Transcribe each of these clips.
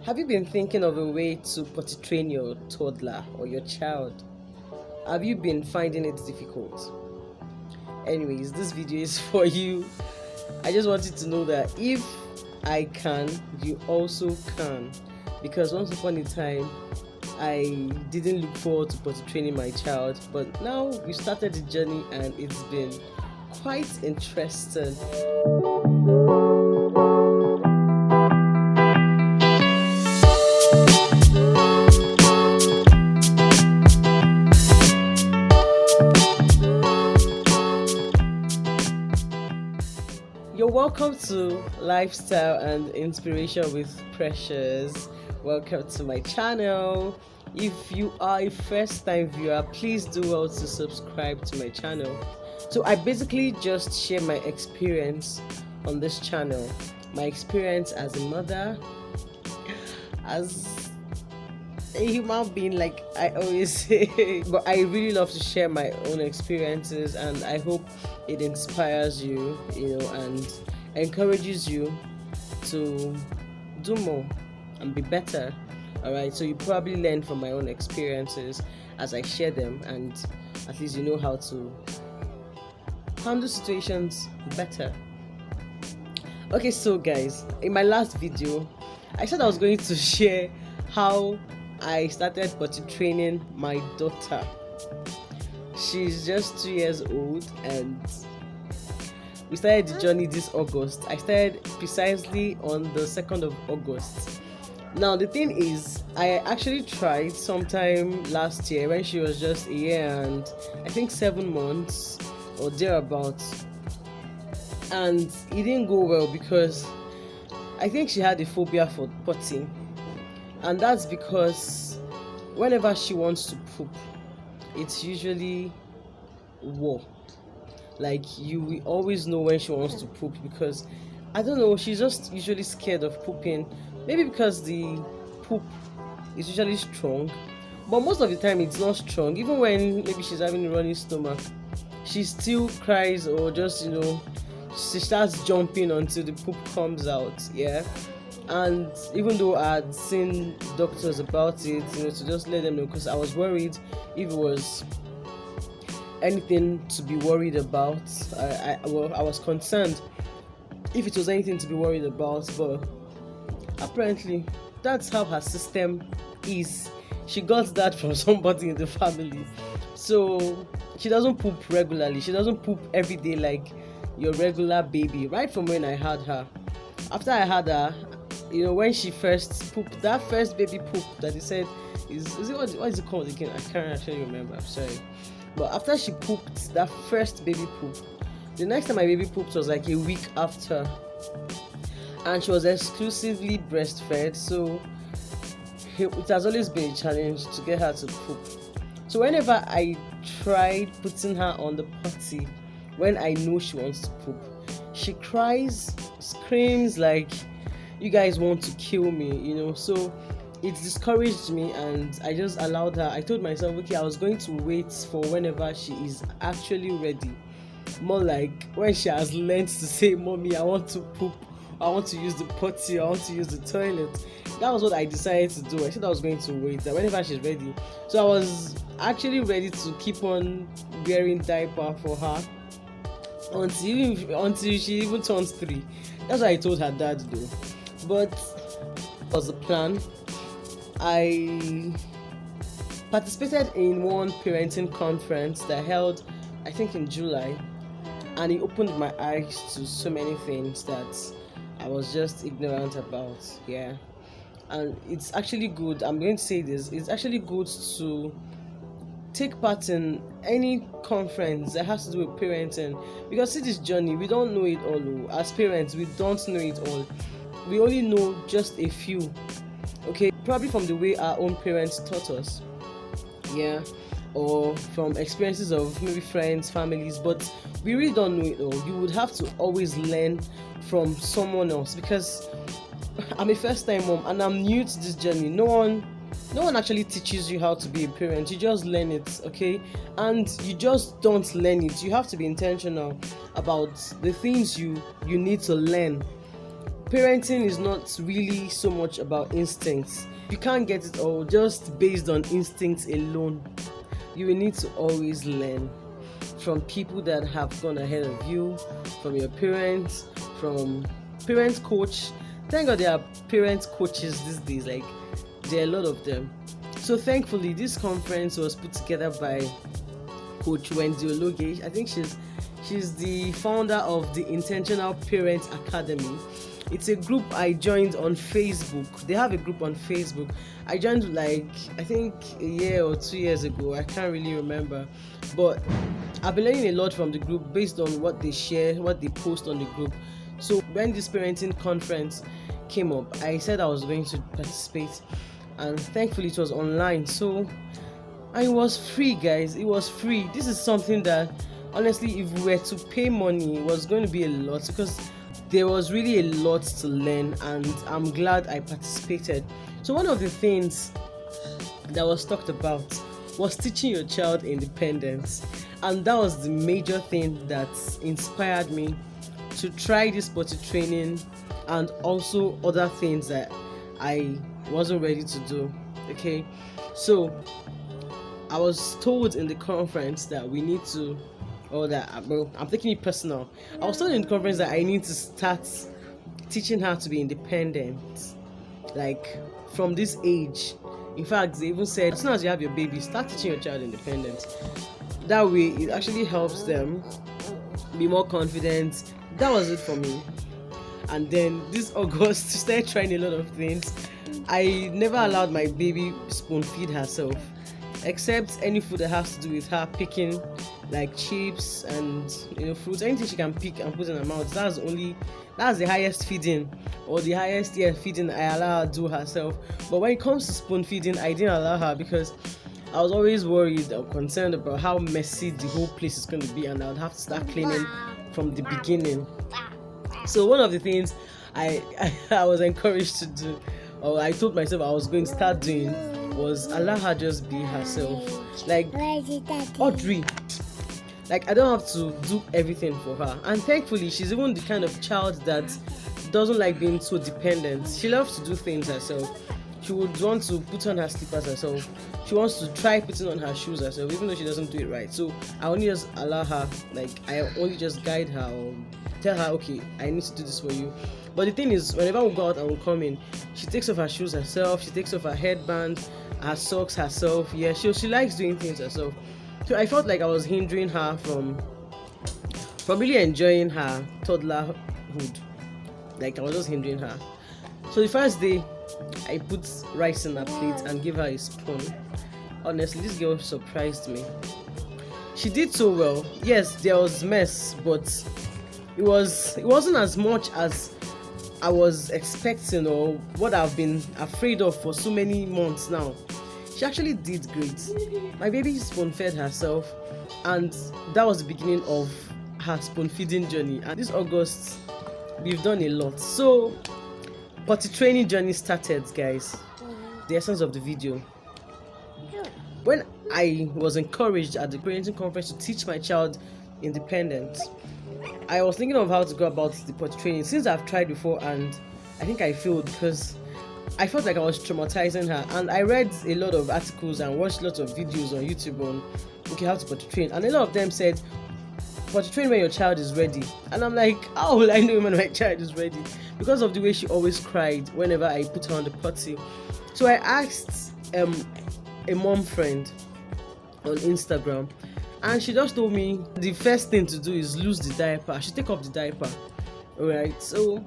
Have you been thinking of a way to potty train your toddler or your child? Have you been finding it difficult? Anyways, this video is for you. I just wanted to know that if I can, you also can. Because once upon a time, I didn't look forward to potty training my child, but now we started the journey and it's been quite interesting. You're welcome to Lifestyle and Inspiration with Precious. Welcome to my channel. If you are a first time viewer, please do well to subscribe to my channel. So I basically just share my experience on this channel. My experience as a mother, as a human being, like I always say. But I really love to share my own experiences, and I hope it inspires you, and encourages you to do more and be better. All right, so you probably learn from my own experiences as I share them, and at least you know how to handle situations better. Okay, so guys, in my last video I said I was going to share how I started potty training my daughter. She's just 2 years old and we started the journey this August. I started precisely on the 2nd of August. Now the thing is, I actually tried sometime last year when she was just a year and I think 7 months or thereabouts, and it didn't go well because I think she had a phobia for potty, and that's because whenever she wants to poop, it's usually war. Like, you will always know when she wants to poop because I don't know, she's just usually scared of pooping. Maybe because the poop is usually strong, but most of the time it's not strong. Even when maybe she's having a running stomach, she still cries or just she starts jumping until the poop comes out. Yeah. And even though I had seen doctors about it, to just let them know, because I was worried if it was anything to be worried about. I was concerned if it was anything to be worried about, but apparently that's how her system is. She got that from somebody in the family. So she doesn't poop regularly. She doesn't poop every day like your regular baby. Right from when I had her. After I had her, when she first pooped, that first baby poop that he said is it what is it called again? I can't actually remember. I'm sorry. But after she pooped that first baby poop, the next time my baby pooped was like a week after, and she was exclusively breastfed, so it has always been a challenge to get her to poop. So whenever I tried putting her on the potty when I know she wants to poop, she cries, screams like you guys want to kill me, so it discouraged me, and I just allowed her. I told myself, okay, I was going to wait for whenever she is actually ready, more like when she has learned to say, mommy, I want to poop, I want to use the potty, I want to use the toilet. That was what I decided to do. I said I was going to wait that whenever she's ready. So I was actually ready to keep on wearing diaper for her until she even turns 3. That's what I told her dad though. But that was the plan. I participated in one parenting conference that held, I think, in July, and it opened my eyes to so many things that I was just ignorant about. Yeah. And it's actually good, I'm going to say this, it's actually good to take part in any conference that has to do with parenting, because see, this journey, we don't know it all. As parents, we don't know it all. We only know just a few, okay, probably from the way our own parents taught us, yeah, or from experiences of maybe friends, families, but we really don't know it all. You would have to always learn from someone else, because I'm a first-time mom and I'm new to this journey. No one actually teaches you how to be a parent. You just learn it, okay? And you just don't learn it. You have to be intentional about the things you need to learn. parenting is not really so much about instincts. You can't get it all just based on instincts alone. You will need to always learn from people that have gone ahead of you, from your parents, from parent coach. Thank God there are parent coaches these days, like there are a lot of them. So thankfully this conference was put together by Coach Wendy Ologe. I think she's the founder of the Intentional Parent Academy. It's a group I joined on Facebook. They have a group on Facebook. I joined I think a year or 2 years ago. I can't really remember. But I've been learning a lot from the group based on what they share, what they post on the group. So when this parenting conference came up, I said I was going to participate. And thankfully it was online. So and it was free, guys. It was free. This is something that honestly, if we were to pay money, it was going to be a lot because there was really a lot to learn, and I'm glad I participated. So one of the things that was talked about was teaching your child independence, and that was the major thing that inspired me to try this potty training and also other things that I wasn't ready to do. Okay, so I was told in the conference that we need to, I'm taking it personal. I was told in the conference that I need to start teaching her to be independent, like from this age. In fact, they even said as soon as you have your baby, start teaching your child independence. That way, it actually helps them be more confident. That was it for me. And then this August, to start trying a lot of things. I never allowed my baby spoon feed herself, except any food that has to do with her picking, like chips and fruits, anything she can pick and put in her mouth. That's the highest feeding, or the highest feeding I allow her to do herself. But when it comes to spoon feeding, I didn't allow her because I was always worried or concerned about how messy the whole place is going to be, and I would have to start cleaning from the beginning. So one of the things I was encouraged to do, or I told myself I was going to start doing, was allow her just be herself. Like Audrey, like I don't have to do everything for her. And thankfully she's even the kind of child that doesn't like being so dependent. She loves to do things herself. She would want to put on her slippers herself. She wants to try putting on her shoes herself, even though she doesn't do it right. So I only just allow her, I only just guide her or tell her, okay, I need to do this for you. But the thing is, whenever we go out and we come in, she takes off her shoes herself, she takes off her headband, her socks herself. Yeah, she likes doing things herself. So I felt like I was hindering her from really enjoying her toddlerhood. Like I was just hindering her. So the first day, I put rice in her plate and gave her a spoon. Honestly, this girl surprised me. She did so well. Yes, there was mess, but it wasn't as much as I was expecting or what I've been afraid of for so many months now. She actually did great. My baby spoon fed herself, and that was the beginning of her spoon feeding journey. And this August, we've done a lot. So, potty training journey started, guys. The essence of the video. When I was encouraged at the parenting conference to teach my child independence, I was thinking of how to go about the potty training since I've tried before, and I think I failed because I felt like I was traumatizing her. And I read a lot of articles and watched lots of videos on YouTube on how to potty train, and a lot of them said potty train when your child is ready. And I'm like, how will I know when my child is ready? Because of the way she always cried whenever I put her on the potty. So I asked a mom friend on Instagram, and she just told me the first thing to do is lose the diaper. I should take off the diaper. Alright, so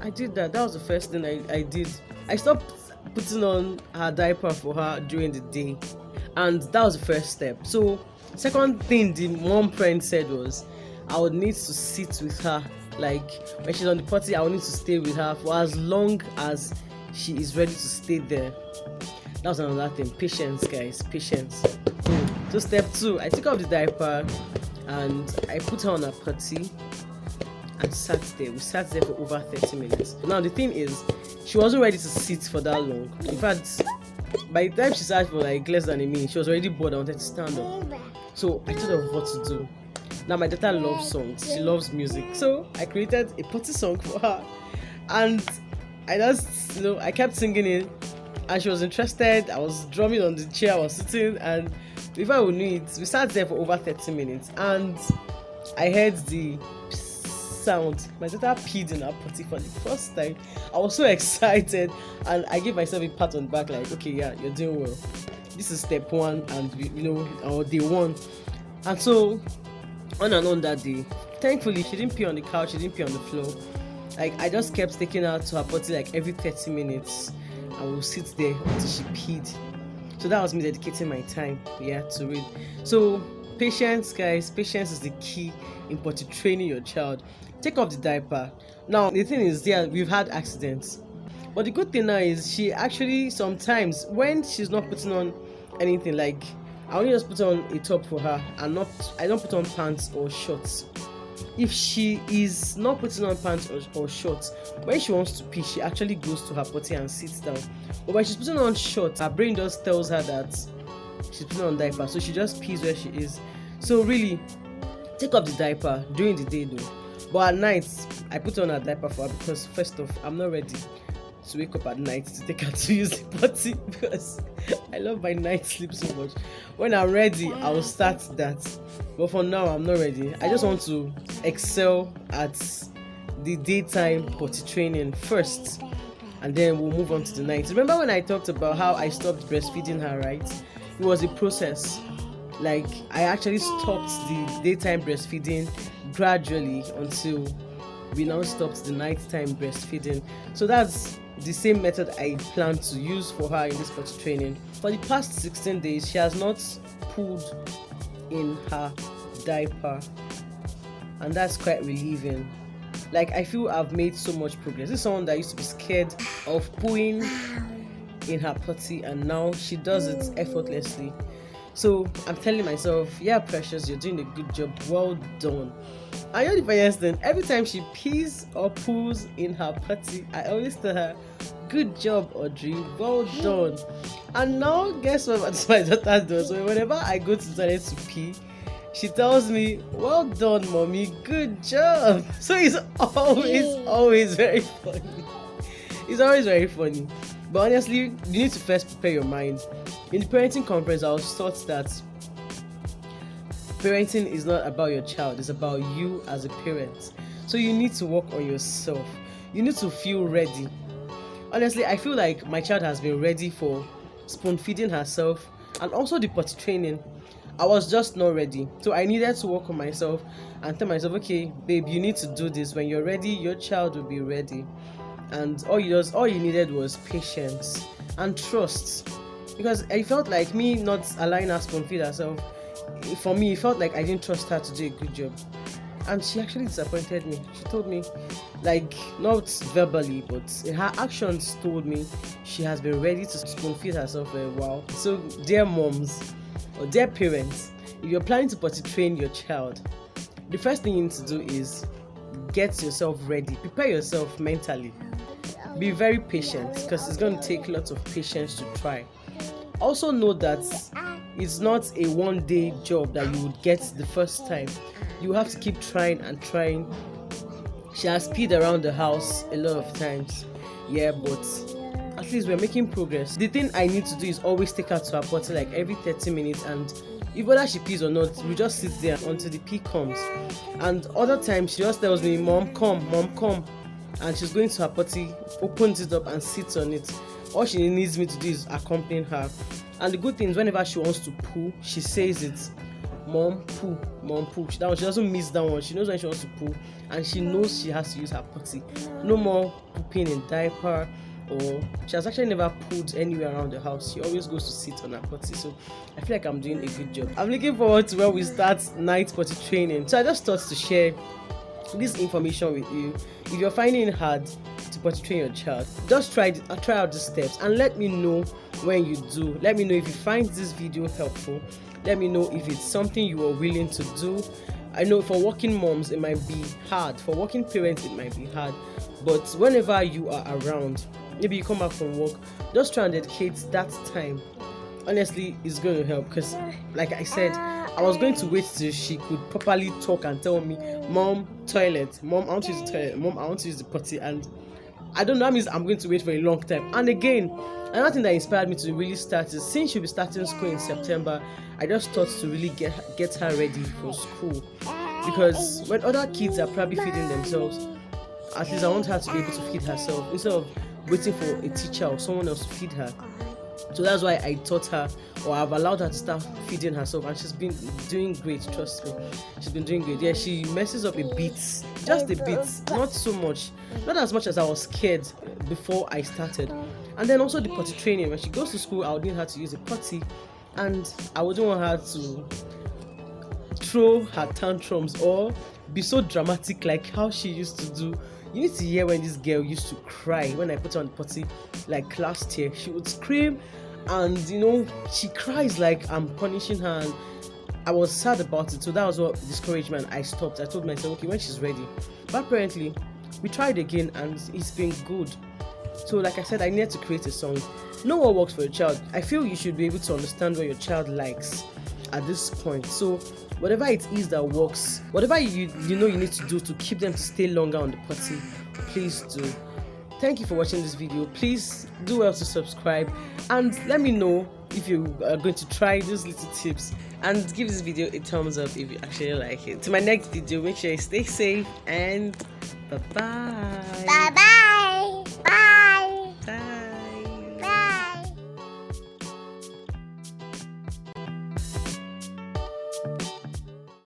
I did that. That was the first thing I did. I stopped putting on her diaper for her during the day, and that was the first step. So second thing the mom friend said was I would need to sit with her. Like when she's on the potty, I would need to stay with her for as long as she is ready to stay there. That was another thing. Patience, guys. Patience. So step 2, I took off the diaper and I put her on a potty and sat there. We sat there for over 30 minutes. Now the thing is, she wasn't ready to sit for that long. In fact, by the time she sat for like less than a minute, she was already bored and wanted to stand up. So I thought of what to do. Now my daughter loves songs. She loves music. So I created a potty song for her. And I just, I kept singing it, and she was interested. I was drumming on the chair I was sitting, and before we knew it, we sat there for over 30 minutes, and I heard the sound. My daughter peed in her potty for the first time. I was so excited, and I gave myself a pat on the back, like, okay, yeah, you're doing well. This is step one, and or day one. And so on and on that day. Thankfully, she didn't pee on the couch, she didn't pee on the floor. Like, I just kept taking her to her potty like every 30 minutes, and we'll sit there until she peed. So that was me dedicating my time, to read. So patience, guys, patience is the key in potty training your child. Take off the diaper. Now the thing is, we've had accidents, but the good thing now is she actually sometimes, when she's not putting on anything, like I only just put on a top for her, and I don't put on pants or shorts. If she is not putting on pants or shorts, when she wants to pee, she actually goes to her potty and sits down. But when she's putting on shorts, her brain just tells her that she's putting on diaper, so she just pees where she is. So really, take off the diaper during the day though. But at night, I put on a diaper for her because first off, I'm not ready to wake up at night to take her to use the potty because I love my night sleep so much. When I'm ready, I will start that. But for now, I'm not ready. I just want to excel at the daytime potty training first, and then we'll move on to the night. Remember when I talked about how I stopped breastfeeding her, right? It was a process. Like, I actually stopped the daytime breastfeeding gradually until we now stopped the nighttime breastfeeding. So that's the same method I plan to use for her in this potty training. For the past 16 days, she has not pulled in her diaper, and that's quite relieving. Like, I feel I've made so much progress. This is someone that used to be scared of pooing in her potty, and now she does it effortlessly. So I'm telling myself, yeah, Precious, you're doing a good job. Well done. And the funniest thing, every time she pees or poos in her potty, I always tell her, good job, Audrey, well done. And now, guess what my daughter does? So whenever I go to the toilet to pee, she tells me, well done, mommy, good job. So it's always very funny. It's always very funny. But honestly, you need to first prepare your mind. In the parenting conference, I was taught that parenting is not about your child, it's about you as a parent. So you need to work on yourself. You need to feel ready. Honestly, I feel like my child has been ready for spoon feeding herself and also the potty training. I was just not ready. So I needed to work on myself and tell myself, okay, babe, you need to do this. When you're ready, your child will be ready. And all you needed was patience and trust. Because I felt like me not allowing her spoon feed herself, for me, it felt like I didn't trust her to do a good job. And she actually disappointed me. She told me, like, not verbally, but her actions told me she has been ready to spoon feed herself for a while. So, dear moms or dear parents, if you're planning to potty train your child, the first thing you need to do is get yourself ready. Prepare yourself mentally. Be very patient because it's going to take lots of patience to try. Also know that it's not a one-day job that you would get the first time. You have to keep trying and trying. She has peed around the house a lot of times, but at least we're making progress. The thing I need to do is always take her to her potty like every 30 minutes, and if whether she pees or not, we just sit there until the pee comes. And other times she just tells me, mom come, and she's going to her potty, opens it up and sits on it. All she needs me to do is accompany her. And the good thing is, whenever she wants to poo, she says it, mom poo. She doesn't miss that one. She knows when she wants to poo, and she knows she has to use her potty. No more pooping in diaper, or she has actually never pooed anywhere around the house. She always goes to sit on her potty. So I feel like I'm doing a good job. I'm looking forward to when we start night potty training. So I just thought to share this information with you. If you're finding it hard to potty train your child, just try out the steps and let me know when you do. Let me know if you find this video helpful. Let me know if it's something you are willing to do. I know for working moms it might be hard, for working parents it might be hard, but whenever you are around, maybe you come back from work, just try and dedicate that time. Honestly, it's going to help because, like I said, I was going to wait till she could properly talk and tell me, mom, toilet, mom, I want to use the toilet, mom, I want to use the potty, and I don't know, that means I'm going to wait for a long time. And again, another thing that inspired me to really start is, since she'll be starting school in September, I just thought to really get her ready for school. Because when other kids are probably feeding themselves, at least I want her to be able to feed herself instead of waiting for a teacher or someone else to feed her. So that's why I taught her, or I've allowed her to start feeding herself, and she's been doing great, trust me. She's been doing great. Yeah, she messes up a bit, just a bit, not so much, not as much as I was scared before I started. And then also the potty training. When she goes to school, I would need her to use a potty, and I wouldn't want her to throw her tantrums or be so dramatic like how she used to do. You need to hear when this girl used to cry when I put her on the potty, like last year. She would scream, and she cries like I'm punishing her, and I was sad about it. So that was what discouraged me, and I stopped. I told myself, okay, when she's ready. But apparently we tried again, and it's been good. So like I said, I needed to create a song. Know what works for your child. I feel you should be able to understand what your child likes at this point. So whatever it is that works, whatever you need to do to keep them to stay longer on the potty, please do. Thank you for watching this video. Please do well to subscribe, and let me know if you are going to try these little tips, and give this video a thumbs up if you actually like it. To my next video, make sure you stay safe, and bye bye.